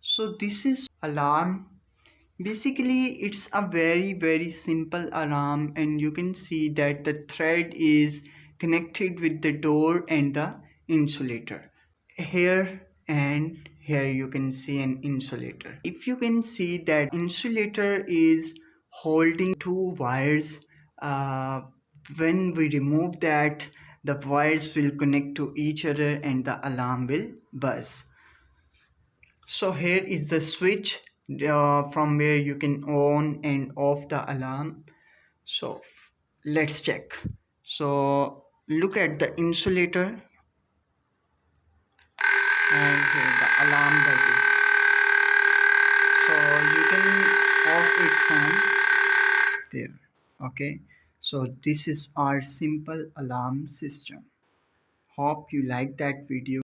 So this is alarm. Basically it's a very simple alarm, and you can see that the thread is connected with the door and the insulator. Here and here you can see an insulator. If you can see that insulator is holding two wires, uh, when we remove that, the wires will connect to each other and the alarm will buzz. So here is the switch from where you can on and off the alarm. So let's check. So look at the insulator, and here the alarm buzzes. So you can off it from there. Okay, so this is our simple alarm system. Hope you like that video.